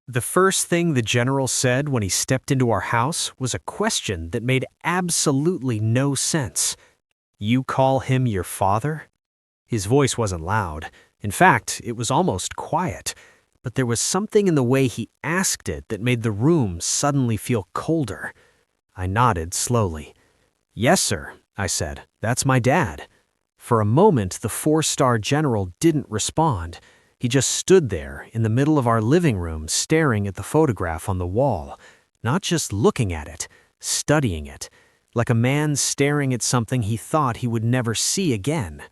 The first thing the general said when he stepped into our house was a question that made absolutely no sense. "You call him your father?" His voice wasn't loud. In fact, it was almost quiet. But there was something in the way he asked it that made the room suddenly feel colder. I nodded slowly. "Yes, sir," I said. "That's my dad." For a moment, the four-star general didn't respond. He just stood there in the middle of our living room staring at the photograph on the wall, not just looking at it, studying it, like a man staring at something he thought he would never see again.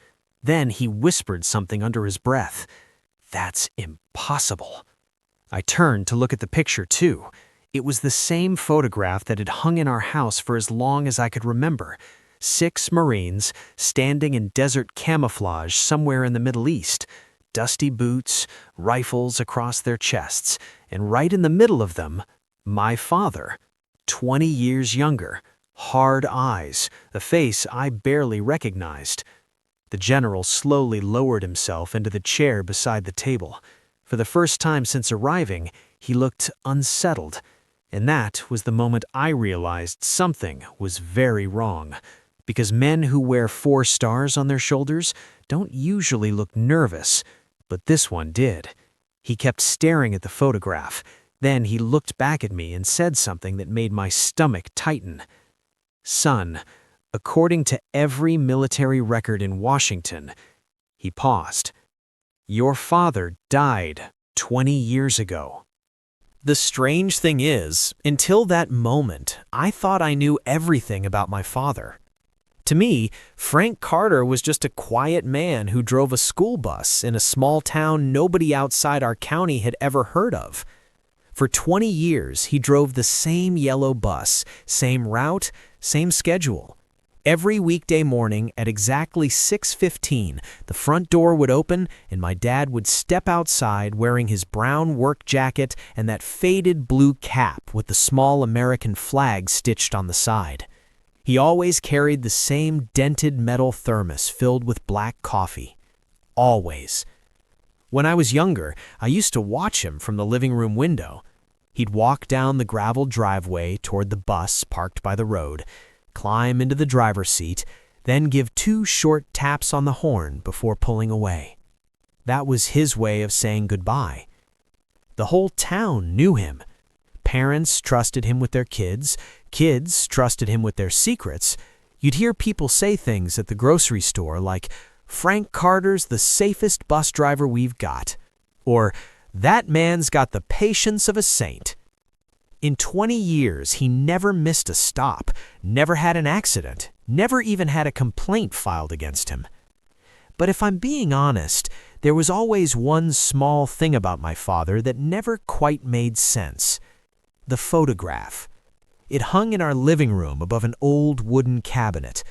Then he whispered something under his breath. "That's impossible." I turned to look at the picture too. It was the same photograph that had hung in our house for as long as I could remember. 6 Marines standing in desert camouflage somewhere in the Middle East. Dusty boots, rifles across their chests, and right in the middle of them, my father, 20 years younger, hard eyes, a face I barely recognized. The general slowly lowered himself into the chair beside the table. For the first time since arriving, he looked unsettled, and that was the moment I realized something was very wrong. Because men who wear 4 stars on their shoulders don't usually look nervous. But this one did. He kept staring at the photograph. Then he looked back at me and said something that made my stomach tighten. "Son, according to every military record in Washington," he paused, "your father died 20 years ago." The strange thing is, until that moment, I thought I knew everything about my father. To me, Frank Carter was just a quiet man who drove a school bus in a small town nobody outside our county had ever heard of. For 20 years, he drove the same yellow bus, same route, same schedule. Every weekday morning at exactly 6:15, the front door would open and my dad would step outside wearing his brown work jacket and that faded blue cap with the small American flag stitched on the side. He always carried the same dented metal thermos filled with black coffee. Always. When I was younger, I used to watch him from the living room window. He'd walk down the gravel driveway toward the bus parked by the road, climb into the driver's seat, then give 2 short taps on the horn before pulling away. That was his way of saying goodbye. The whole town knew him. Parents trusted him with their kids. Kids trusted him with their secrets. You'd hear people say things at the grocery store like, "Frank Carter's the safest bus driver we've got," or "That man's got the patience of a saint." In 20 years, he never missed a stop, never had an accident, never even had a complaint filed against him. But if I'm being honest, there was always one small thing about my father that never quite made sense. The photograph. It hung in our living room above an old wooden cabinet.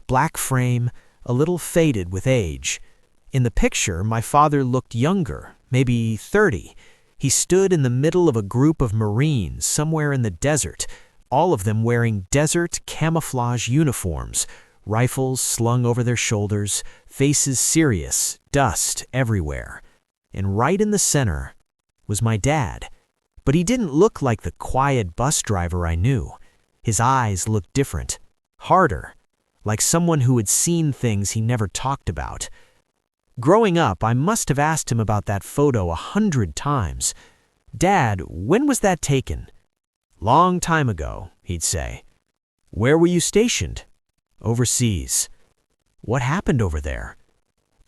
Black frame, a little faded with age. In the picture, my father looked younger, maybe 30. He stood in the middle of a group of Marines somewhere in the desert, all of them wearing desert camouflage uniforms, rifles slung over their shoulders, faces serious, dust everywhere. And right in the center was my dad. But he didn't look like the quiet bus driver I knew. His eyes looked different, harder, like someone who had seen things he never talked about. Growing up, I must have asked him about that photo 100 times. "Dad, when was that taken?" "Long time ago," he'd say. "Where were you stationed?" "Overseas." "What happened over there?"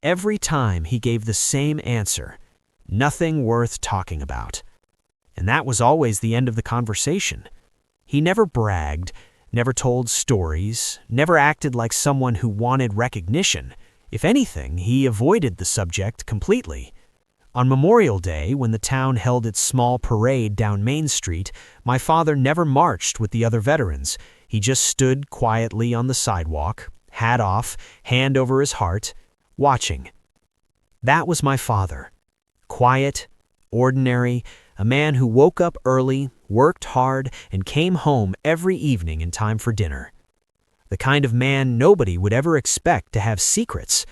Every time he gave the same answer, "Nothing worth talking about." And that was always the end of the conversation. He never bragged, never told stories, never acted like someone who wanted recognition. If anything, he avoided the subject completely. On Memorial Day, when the town held its small parade down Main Street, my father never marched with the other veterans. He just stood quietly on the sidewalk, hat off, hand over his heart, watching. That was my father. Quiet, ordinary, a man who woke up early, worked hard, and came home every evening in time for dinner. The kind of man nobody would ever expect to have secrets.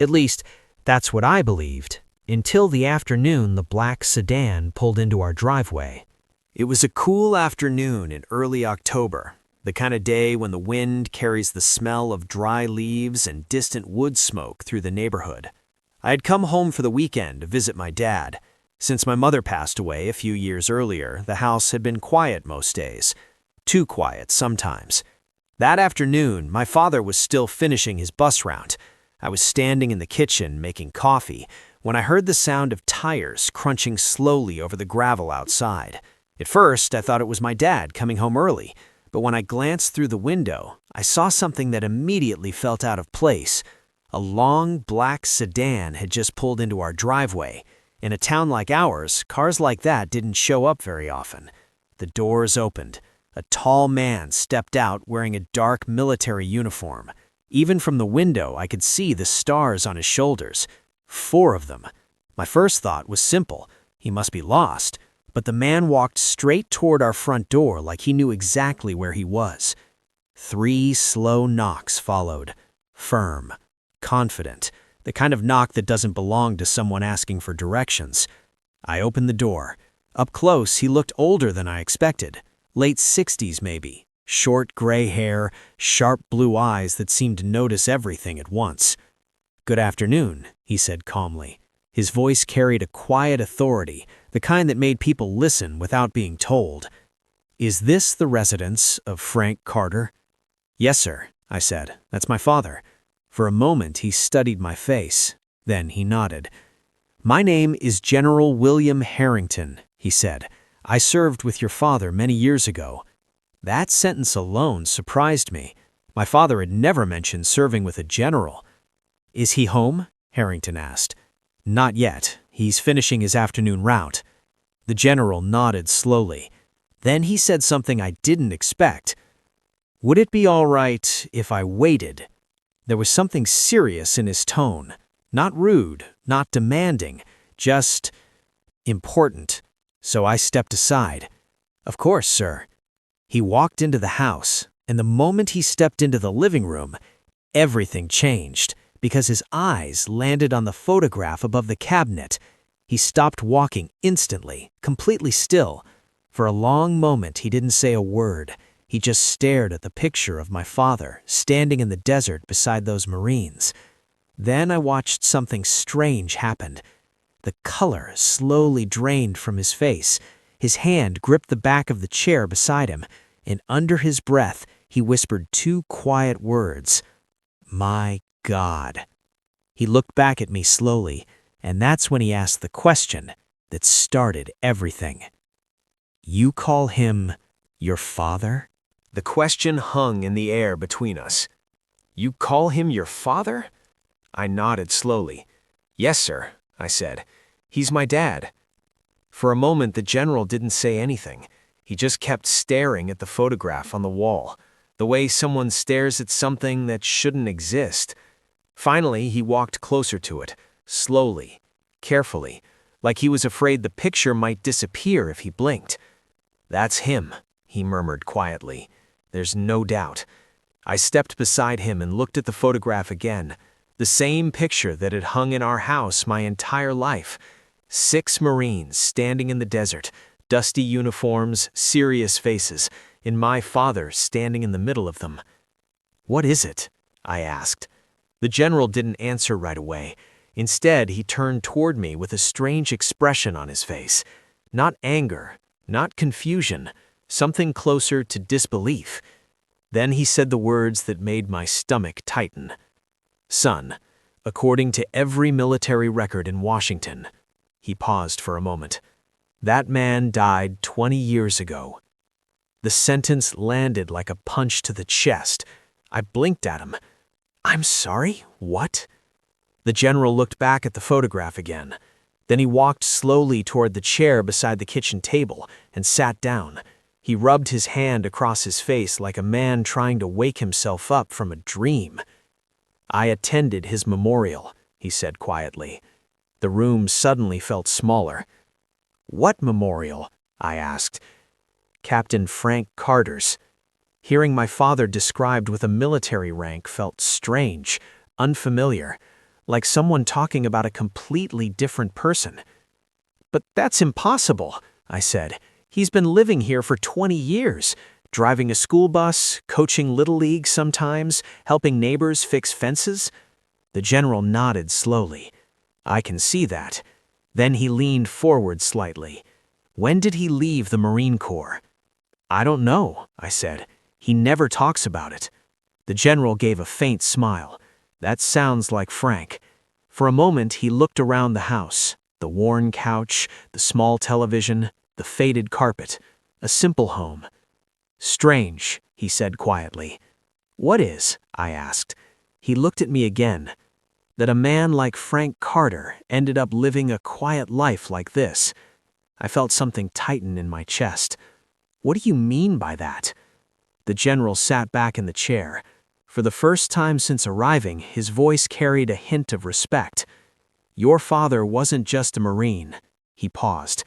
At least, that's what I believed until the afternoon the black sedan pulled into our driveway. It was a cool afternoon in early October, the kind of day when the wind carries the smell of dry leaves and distant wood smoke through the neighborhood. I had come home for the weekend to visit my dad. Since my mother passed away a few years earlier, the house had been quiet most days. Too quiet sometimes. That afternoon, my father was still finishing his bus route. I was standing in the kitchen making coffee when I heard the sound of tires crunching slowly over the gravel outside. At first, I thought it was my dad coming home early, but when I glanced through the window, I saw something that immediately felt out of place. A long black sedan had just pulled into our driveway. In a town like ours, cars like that didn't show up very often. The doors opened. A tall man stepped out wearing a dark military uniform. Even from the window, I could see the stars on his shoulders. 4 of them. My first thought was simple. He must be lost. But the man walked straight toward our front door like he knew exactly where he was. 3 slow knocks followed. Firm. Confident. The kind of knock that doesn't belong to someone asking for directions. I opened the door. Up close, he looked older than I expected. Late 60s maybe. Short gray hair, sharp blue eyes that seemed to notice everything at once. "Good afternoon," he said calmly. His voice carried a quiet authority, the kind that made people listen without being told. "Is this the residence of Frank Carter?" "Yes, sir," I said. "That's my father." For a moment, he studied my face. Then he nodded. "My name is General William Harrington," he said. "I served with your father many years ago." That sentence alone surprised me. My father had never mentioned serving with a general. "Is he home?" Harrington asked. "Not yet. He's finishing his afternoon route." The general nodded slowly. Then he said something I didn't expect. "Would it be all right if I waited?" There was something serious in his tone. Not rude, not demanding, just important. So I stepped aside. "Of course, sir." He walked into the house, and the moment he stepped into the living room, everything changed because his eyes landed on the photograph above the cabinet. He stopped walking instantly, completely still. For a long moment, he didn't say a word. He just stared at the picture of my father standing in the desert beside those Marines. Then I watched something strange happen. The color slowly drained from his face. His hand gripped the back of the chair beside him, and under his breath, he whispered 2 quiet words. "My God." He looked back at me slowly, and that's when he asked the question that started everything. "You call him your father?" The question hung in the air between us. "You call him your father?" I nodded slowly. "Yes, sir," I said. "He's my dad." For a moment, the general didn't say anything. He just kept staring at the photograph on the wall, the way someone stares at something that shouldn't exist. Finally, he walked closer to it, slowly, carefully, like he was afraid the picture might disappear if he blinked. "That's him," he murmured quietly. "There's no doubt." I stepped beside him and looked at the photograph again. The same picture that had hung in our house my entire life. 6 Marines standing in the desert, dusty uniforms, serious faces, and my father standing in the middle of them. "What is it?" I asked. The general didn't answer right away. Instead, he turned toward me with a strange expression on his face. Not anger, not confusion, something closer to disbelief. Then he said the words that made my stomach tighten. "Son, according to every military record in Washington," he paused for a moment, "that man died 20 years ago." The sentence landed like a punch to the chest. I blinked at him. "I'm sorry, what?" The general looked back at the photograph again. Then he walked slowly toward the chair beside the kitchen table and sat down. He rubbed his hand across his face like a man trying to wake himself up from a dream. "I attended his memorial," he said quietly. The room suddenly felt smaller. "What memorial?" I asked. "Captain Frank Carter's." Hearing my father described with a military rank felt strange, unfamiliar. like someone talking about a completely different person. "But that's impossible," I said. "He's been living here for 20 years, driving a school bus, coaching Little League sometimes, helping neighbors fix fences." The general nodded slowly. "I can see that." Then he leaned forward slightly. "When did he leave the Marine Corps?" "I don't know," I said. "He never talks about it." The general gave a faint smile. "That sounds like Frank." For a moment he looked around the house, the worn couch, the small television, the faded carpet. A simple home. "Strange," he said quietly. "What is?" I asked. He looked at me again. "That a man like Frank Carter ended up living a quiet life like this." I felt something tighten in my chest. "What do you mean by that?" The general sat back in the chair. For the first time since arriving, his voice carried a hint of respect. "Your father wasn't just a Marine." He paused.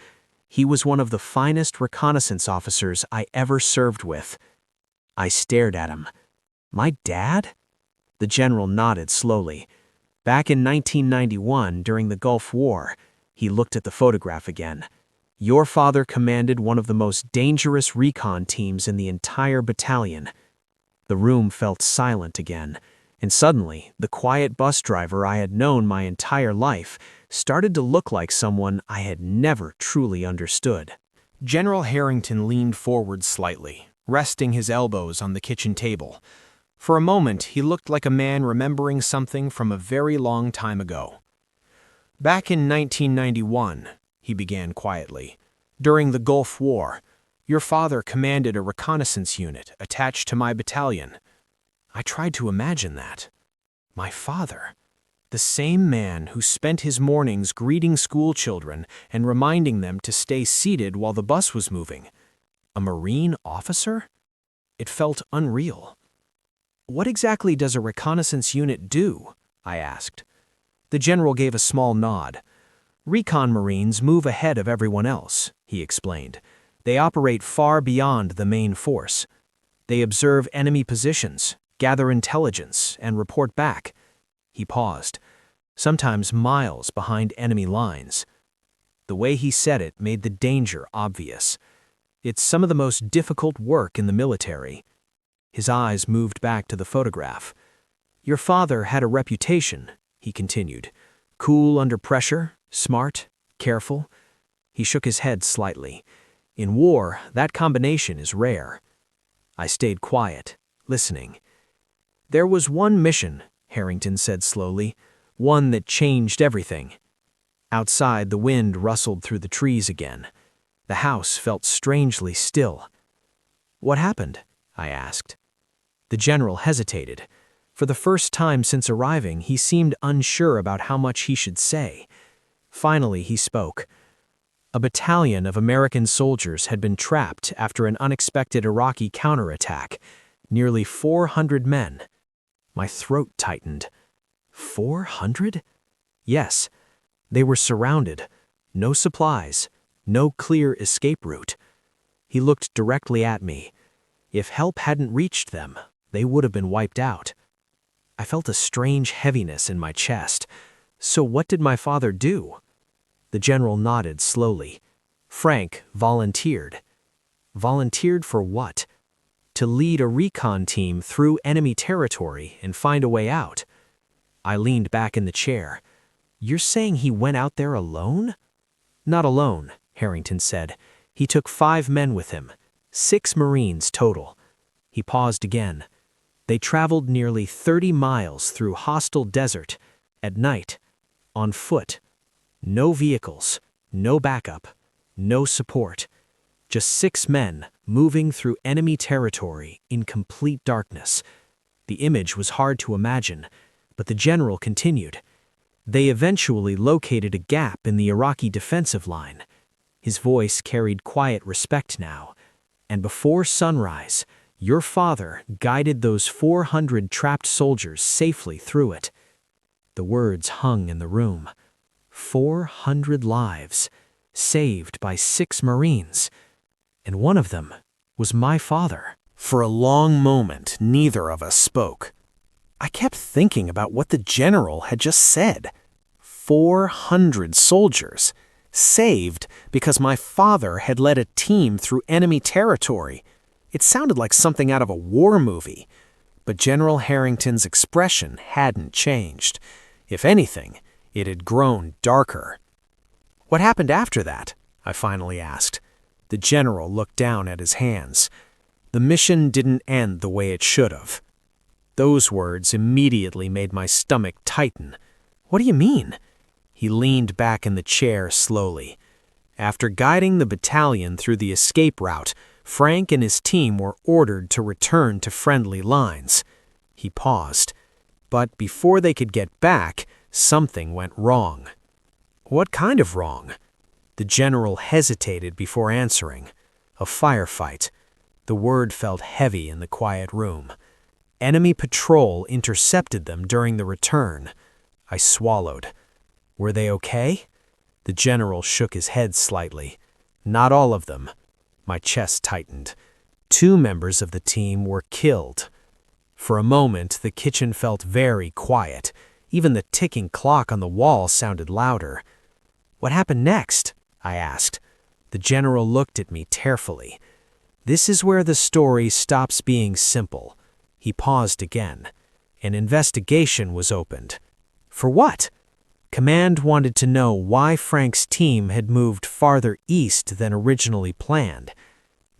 "He was one of the finest reconnaissance officers I ever served with." I stared at him. "My dad?" The general nodded slowly. "Back in 1991, during the Gulf War," he looked at the photograph again. "Your father commanded one of the most dangerous recon teams in the entire battalion." The room felt silent again, and suddenly, the quiet bus driver I had known my entire life started to look like someone I had never truly understood. General Harrington leaned forward slightly, resting his elbows on the kitchen table. For a moment, he looked like a man remembering something from a very long time ago. "Back in 1991, he began quietly, "during the Gulf War, your father commanded a reconnaissance unit attached to my battalion." I tried to imagine that. My father, the same man who spent his mornings greeting school children and reminding them to stay seated while the bus was moving. A Marine officer? It felt unreal. "What exactly does a reconnaissance unit do?" I asked. The general gave a small nod. "Recon Marines move ahead of everyone else," he explained. "They operate far beyond the main force. They observe enemy positions, gather intelligence, and report back." He paused, "sometimes miles behind enemy lines." The way he said it made the danger obvious. "It's some of the most difficult work in the military." His eyes moved back to the photograph. "Your father had a reputation," he continued. "Cool under pressure, smart, careful." He shook his head slightly. "In war, that combination is rare." I stayed quiet, listening. "There was one mission," Harrington said slowly, "one that changed everything." Outside, the wind rustled through the trees again. The house felt strangely still. "What happened?" I asked. The general hesitated. For the first time since arriving, he seemed unsure about how much he should say. Finally, he spoke. "A battalion of American soldiers had been trapped after an unexpected Iraqi counterattack. Nearly 400 men." My throat tightened. 400? Yes. They were surrounded. No supplies. No clear escape route. He looked directly at me. If help hadn't reached them, they would have been wiped out. I felt a strange heaviness in my chest. "So what did my father do?" The general nodded slowly. "Frank volunteered." "Volunteered for what?" "To lead a recon team through enemy territory and find a way out." I leaned back in the chair. "You're saying he went out there alone?" "Not alone," Harrington said. "He took 5 men with him, 6 Marines total." He paused again. "They traveled nearly 30 miles through hostile desert, at night, on foot. No vehicles, no backup, no support. Just 6 men moving through enemy territory in complete darkness." The image was hard to imagine, but the general continued. "They eventually located a gap in the Iraqi defensive line." His voice carried quiet respect now. "And before sunrise, your father guided those 400 trapped soldiers safely through it." The words hung in the room. 400 lives, saved by 6 Marines. And one of them was my father. For a long moment, neither of us spoke. I kept thinking about what the general had just said. 400 soldiers, saved because my father had led a team through enemy territory. It sounded like something out of a war movie. But General Harrington's expression hadn't changed. If anything, it had grown darker. "What happened after that?" I finally asked. The general looked down at his hands. "The mission didn't end the way it should have." Those words immediately made my stomach tighten. "What do you mean?" He leaned back in the chair slowly. "After guiding the battalion through the escape route, Frank and his team were ordered to return to friendly lines." He paused. But before they could get back, something went wrong. "What kind of wrong?" The general hesitated before answering. "A firefight." The word felt heavy in the quiet room. "Enemy patrol intercepted them during the return." I swallowed. "Were they okay?" The general shook his head slightly. "Not all of them." My chest tightened. 2 members of the team were killed. For a moment, the kitchen felt very quiet. Even the ticking clock on the wall sounded louder. "What happened next?" I asked. The general looked at me tearfully. "This is where the story stops being simple." He paused again. "An investigation was opened." "For what?" "Command wanted to know why Frank's team had moved farther east than originally planned."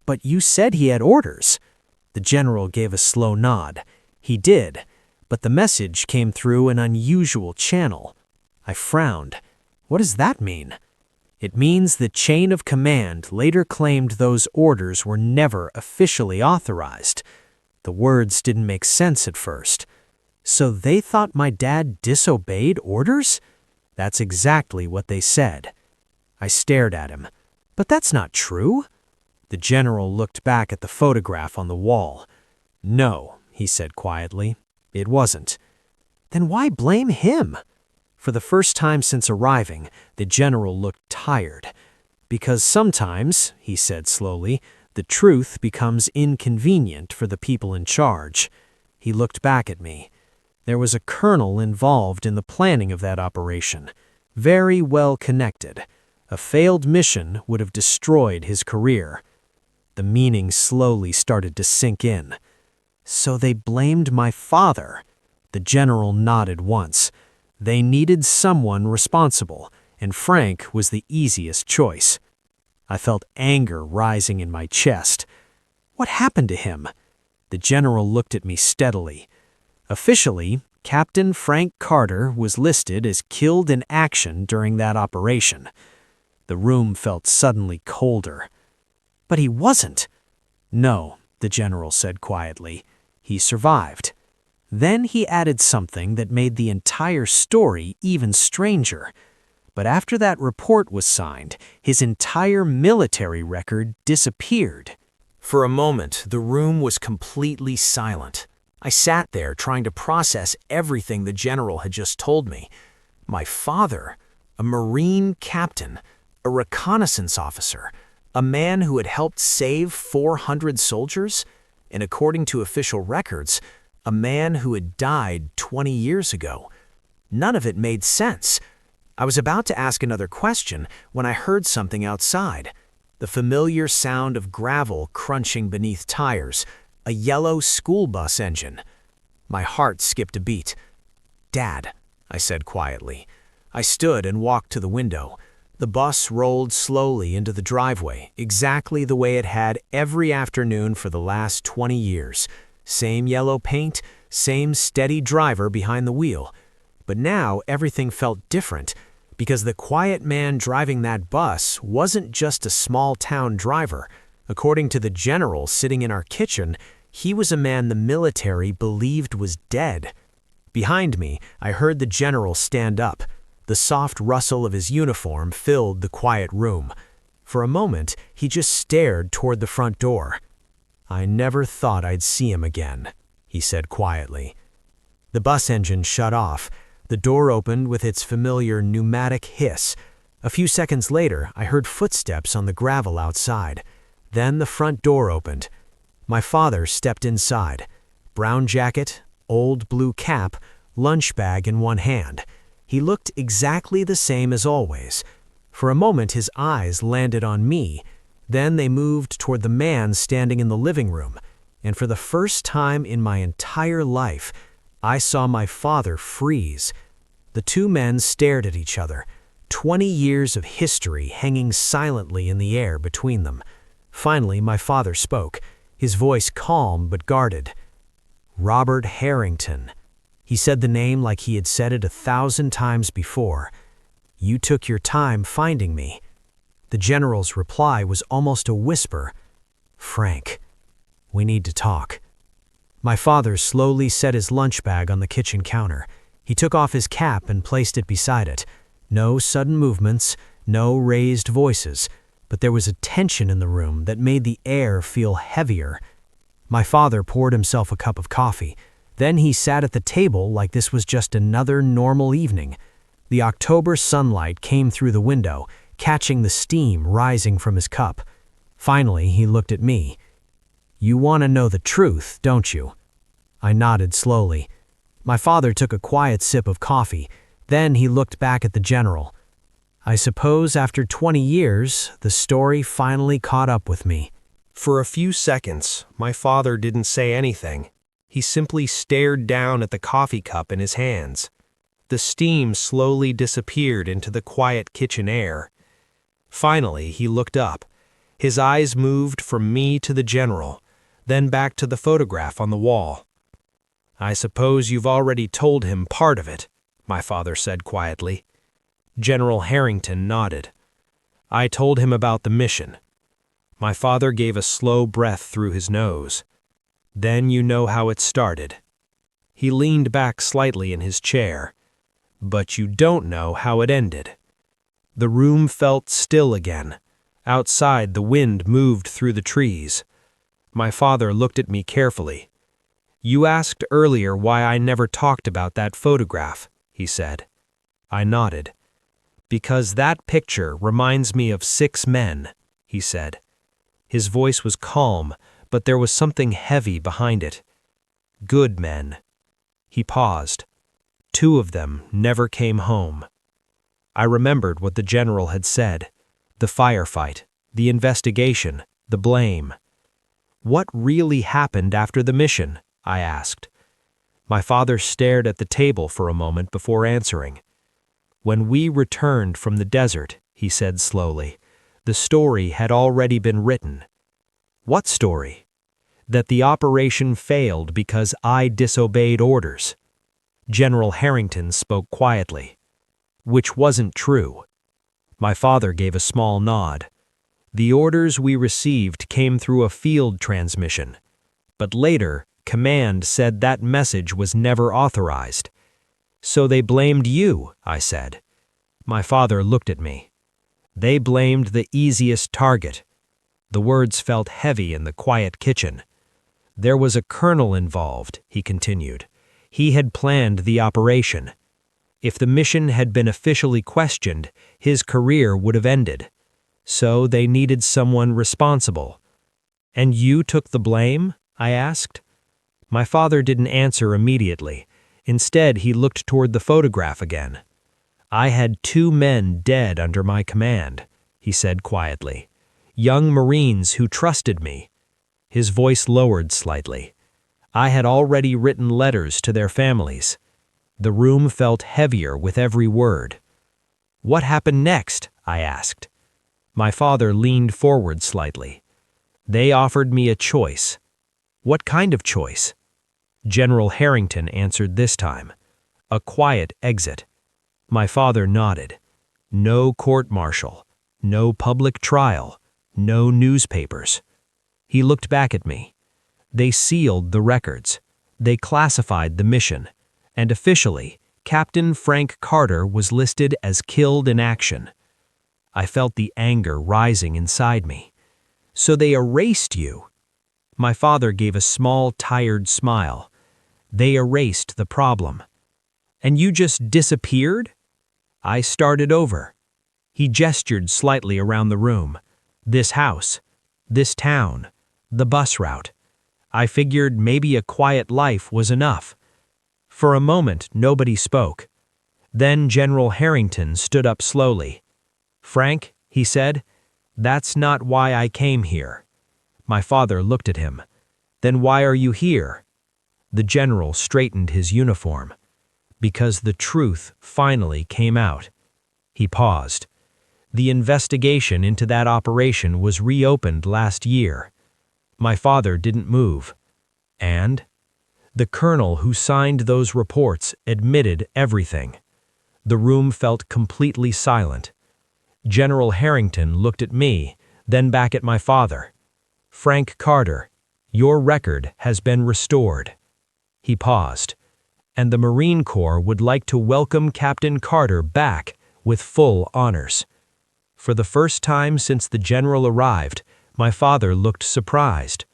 "But you said he had orders." The general gave a slow nod. "He did, but the message came through an unusual channel." I frowned. "What does that mean?" "It means the chain of command later claimed those orders were never officially authorized." The words didn't make sense at first. "So they thought my dad disobeyed orders?" "That's exactly what they said." I stared at him. "But that's not true." The general looked back at the photograph on the wall. "No," he said quietly, "it wasn't." "Then why blame him?" For the first time since arriving, the general looked tired. "Because sometimes," he said slowly, "the truth becomes inconvenient for the people in charge." He looked back at me. There was a colonel involved in the planning of that operation, very well connected. A failed mission would have destroyed his career. The meaning slowly started to sink in. "So they blamed my father." The general nodded once. "They needed someone responsible, and Frank was the easiest choice." I felt anger rising in my chest. "What happened to him?" The general looked at me steadily. "Officially, Captain Frank Carter was listed as killed in action during that operation." The room felt suddenly colder. "But he wasn't." "No," the general said quietly. "He survived." Then he added something that made the entire story even stranger. But after that report was signed, his entire military record disappeared. For a moment, the room was completely silent. I sat there trying to process everything the general had just told me. My father, a Marine captain, a reconnaissance officer, a man who had helped save 400 soldiers, and according to official records, a man who had died 20 years ago. None of it made sense. I was about to ask another question when I heard something outside. The familiar sound of gravel crunching beneath tires, a yellow school bus engine. My heart skipped a beat. "Dad," I said quietly. I stood and walked to the window. The bus rolled slowly into the driveway, exactly the way it had every afternoon for the last 20 years. Same yellow paint, same steady driver behind the wheel. But now everything felt different, because the quiet man driving that bus wasn't just a small-town driver. According to the general sitting in our kitchen, he was a man the military believed was dead. Behind me, I heard the general stand up. The soft rustle of his uniform filled the quiet room. For a moment, he just stared toward the front door. "I never thought I'd see him again," he said quietly. The bus engine shut off. The door opened with its familiar pneumatic hiss. A few seconds later, I heard footsteps on the gravel outside. Then the front door opened. My father stepped inside. Brown jacket, old blue cap, lunch bag in one hand. He looked exactly the same as always. For a moment his eyes landed on me, then they moved toward the man standing in the living room, and for the first time in my entire life, I saw my father freeze. The two men stared at each other, 20 years of history hanging silently in the air between them. Finally, my father spoke, his voice calm but guarded. Robert Harrington. He said the name like he had said it 1,000 times before. You took your time finding me. The general's reply was almost a whisper. Frank, we need to talk. My father slowly set his lunch bag on the kitchen counter. He took off his cap and placed it beside it. No sudden movements, no raised voices, but there was a tension in the room that made the air feel heavier. My father poured himself a cup of coffee. Then he sat at the table like this was just another normal evening. The October sunlight came through the window, catching the steam rising from his cup. Finally, he looked at me. You want to know the truth, don't you? I nodded slowly. My father took a quiet sip of coffee. Then he looked back at the general. I suppose after 20 years, the story finally caught up with me. For a few seconds, my father didn't say anything. He simply stared down at the coffee cup in his hands. The steam slowly disappeared into the quiet kitchen air. Finally, he looked up. His eyes moved from me to the general, then back to the photograph on the wall. I suppose you've already told him part of it, my father said quietly. General Harrington nodded. I told him about the mission. My father gave a slow breath through his nose. Then you know how it started. He leaned back slightly in his chair. But you don't know how it ended. The room felt still again. Outside, the wind moved through the trees. My father looked at me carefully. You asked earlier why I never talked about that photograph, he said. I nodded. Because that picture reminds me of 6 men, he said. His voice was calm, but there was something heavy behind it. Good men. He paused. 2 of them never came home. I remembered what the general had said. The firefight, the investigation, the blame. What really happened after the mission? I asked. My father stared at the table for a moment before answering. When we returned from the desert, he said slowly, the story had already been written. What story? That the operation failed because I disobeyed orders. General Harrington spoke quietly. Which wasn't true. My father gave a small nod. The orders we received came through a field transmission. But later, command said that message was never authorized. So they blamed you, I said. My father looked at me. They blamed the easiest target. The words felt heavy in the quiet kitchen. There was a colonel involved, he continued. He had planned the operation. If the mission had been officially questioned, his career would have ended. So they needed someone responsible. And you took the blame? I asked. My father didn't answer immediately. Instead, he looked toward the photograph again. I had 2 men dead under my command, he said quietly. Young Marines who trusted me. His voice lowered slightly. I had already written letters to their families. The room felt heavier with every word. What happened next? I asked. My father leaned forward slightly. They offered me a choice. What kind of choice? General Harrington answered this time. A quiet exit. My father nodded. No court-martial. No public trial. No newspapers. He looked back at me. They sealed the records. They classified the mission. And officially, Captain Frank Carter was listed as killed in action. I felt the anger rising inside me. So they erased you. My father gave a small, tired smile. They erased the problem. And you just disappeared? I started over. He gestured slightly around the room. This house, this town, the bus route. I figured maybe a quiet life was enough. For a moment, nobody spoke. Then General Harrington stood up slowly. "Frank," he said, "that's not why I came here." My father looked at him. "Then why are you here?" The general straightened his uniform. "Because the truth finally came out." He paused. "The investigation into that operation was reopened last year." My father didn't move. "And?" "The colonel who signed those reports admitted everything." The room felt completely silent. General Harrington looked at me, then back at my father. "Frank Carter, your record has been restored." He paused. "And the Marine Corps would like to welcome Captain Carter back with full honors." For the first time since the general arrived, my father looked surprised.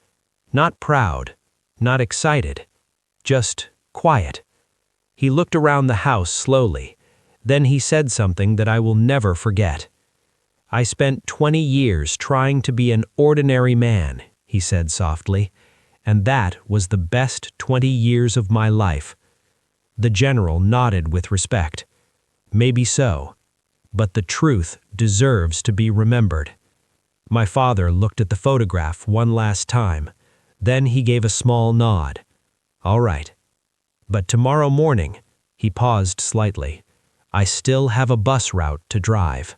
Not proud, not excited, just quiet. He looked around the house slowly. Then he said something that I will never forget. "I spent 20 years trying to be an ordinary man," he said softly, "and that was the best 20 years of my life." The general nodded with respect. "Maybe so, but the truth deserves to be remembered." My father looked at the photograph one last time. Then he gave a small nod. "All right. But tomorrow morning," he paused slightly, "I still have a bus route to drive."